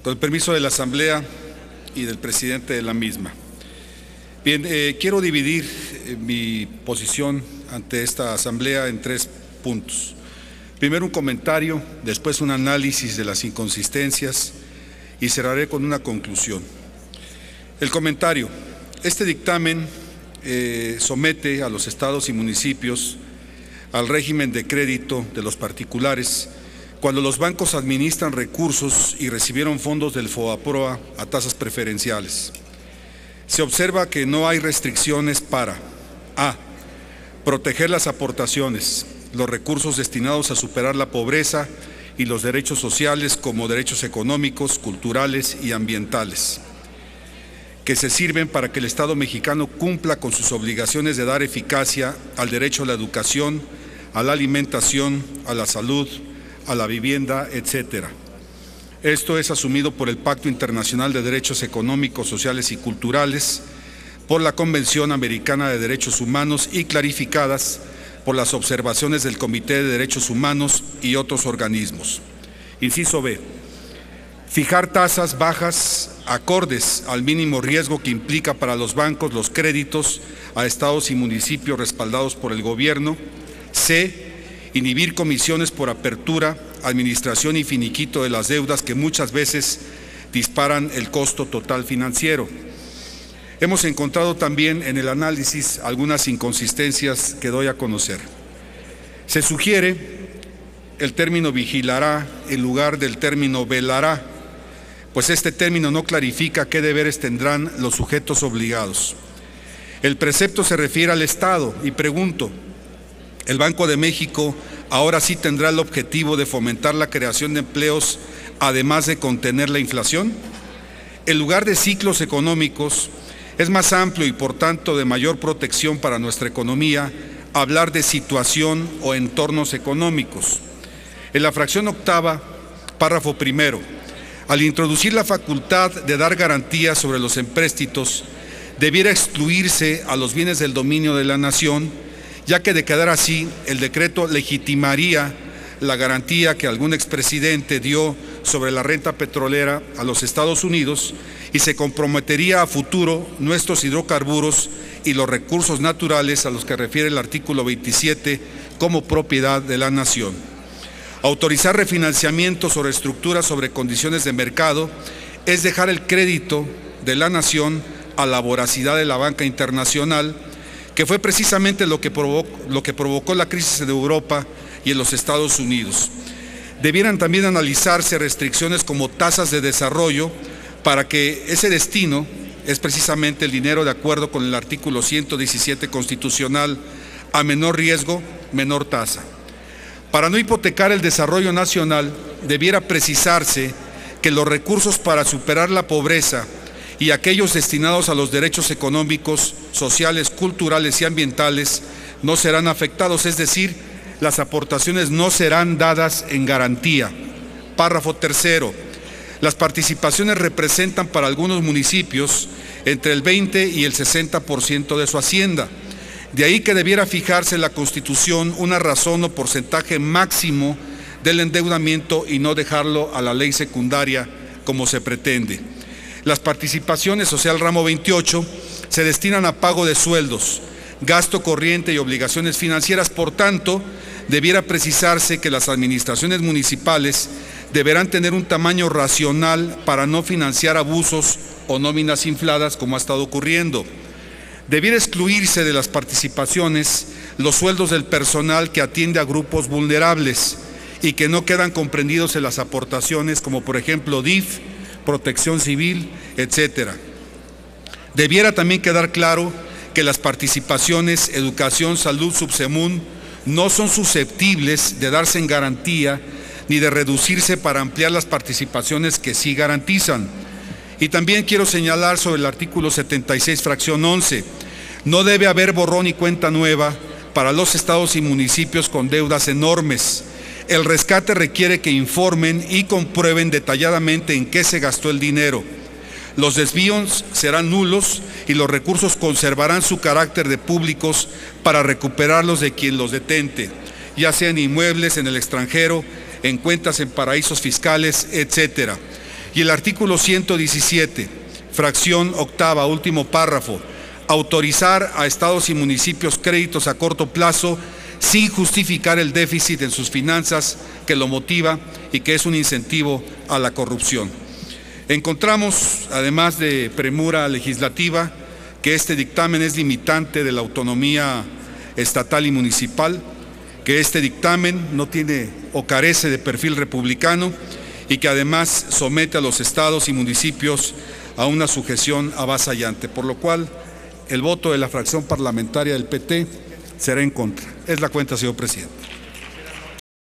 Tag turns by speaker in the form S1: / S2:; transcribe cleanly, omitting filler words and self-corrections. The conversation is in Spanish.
S1: Con el permiso de la Asamblea y del presidente de la misma. Bien, quiero dividir mi posición ante esta Asamblea en 3 puntos. Primero un comentario, después un análisis de las inconsistencias y cerraré con una conclusión. El comentario. Este dictamen somete a los estados y municipios al régimen de crédito de los particulares cuando los bancos administran recursos y recibieron fondos del FOBAPROA a tasas preferenciales. Se observa que no hay restricciones para a. Proteger las aportaciones, los recursos destinados a superar la pobreza y los derechos sociales como derechos económicos, culturales y ambientales, que se sirven para que el Estado mexicano cumpla con sus obligaciones de dar eficacia al derecho a la educación, a la alimentación, a la salud, a la vivienda, etcétera. Esto es asumido por el Pacto Internacional de Derechos Económicos, Sociales y Culturales, por la Convención Americana de Derechos Humanos y clarificadas por las observaciones del Comité de Derechos Humanos y otros organismos. Inciso B. Fijar tasas bajas acordes al mínimo riesgo que implica para los bancos los créditos a estados y municipios respaldados por el gobierno. C. Inhibir comisiones por apertura, administración y finiquito de las deudas que muchas veces disparan el costo total financiero. Hemos encontrado también en el análisis algunas inconsistencias que doy a conocer. Se sugiere el término vigilará en lugar del término velará, pues este término no clarifica qué deberes tendrán los sujetos obligados. El precepto se refiere al Estado y pregunto, ¿el Banco de México ahora sí tendrá el objetivo de fomentar la creación de empleos además de contener la inflación? En lugar de ciclos económicos, es más amplio y por tanto de mayor protección para nuestra economía hablar de situación o entornos económicos. En la fracción octava, párrafo primero, al introducir la facultad de dar garantías sobre los empréstitos, debiera excluirse a los bienes del dominio de la nación, ya que de quedar así, el decreto legitimaría la garantía que algún expresidente dio sobre la renta petrolera a los Estados Unidos y se comprometería a futuro nuestros hidrocarburos y los recursos naturales a los que refiere el artículo 27 como propiedad de la nación. Autorizar refinanciamientos o reestructuras sobre condiciones de mercado es dejar el crédito de la nación a la voracidad de la banca internacional, que fue precisamente lo que provocó la crisis en Europa y en los Estados Unidos. Debieran también analizarse restricciones como tasas de desarrollo para que ese destino es precisamente el dinero de acuerdo con el artículo 117 constitucional, a menor riesgo, menor tasa. Para no hipotecar el desarrollo nacional, debiera precisarse que los recursos para superar la pobreza y aquellos destinados a los derechos económicos, sociales, culturales y ambientales no serán afectados, es decir, las aportaciones no serán dadas en garantía. Párrafo tercero. Las participaciones representan para algunos municipios entre el 20 y el 60% de su hacienda. De ahí que debiera fijarse en la Constitución una razón o porcentaje máximo del endeudamiento y no dejarlo a la ley secundaria como se pretende. Las participaciones, o sea, el ramo 28, se destinan a pago de sueldos, gasto corriente y obligaciones financieras. Por tanto, debiera precisarse que las administraciones municipales deberán tener un tamaño racional para no financiar abusos o nóminas infladas como ha estado ocurriendo. Debiera excluirse de las participaciones los sueldos del personal que atiende a grupos vulnerables y que no quedan comprendidos en las aportaciones, como por ejemplo DIF, Protección Civil, etcétera. Debiera también quedar claro que las participaciones Educación, Salud, Subsemun no son susceptibles de darse en garantía ni de reducirse para ampliar las participaciones que sí garantizan. Y también quiero señalar sobre el artículo 76, fracción 11, no debe haber borrón y cuenta nueva para los estados y municipios con deudas enormes. El rescate requiere que informen y comprueben detalladamente en qué se gastó el dinero. Los desvíos serán nulos y los recursos conservarán su carácter de públicos para recuperarlos de quien los detente, ya sean inmuebles en el extranjero, en cuentas en paraísos fiscales, etcétera. Y el artículo 117, fracción octava, último párrafo, autorizar a estados y municipios créditos a corto plazo sin justificar el déficit en sus finanzas que lo motiva y que es un incentivo a la corrupción. Encontramos, además de premura legislativa, que este dictamen es limitante de la autonomía estatal y municipal, que este dictamen no tiene o carece de perfil republicano y que además somete a los estados y municipios a una sujeción avasallante, por lo cual el voto de la fracción parlamentaria del PT será en contra. Es la cuenta, señor presidente.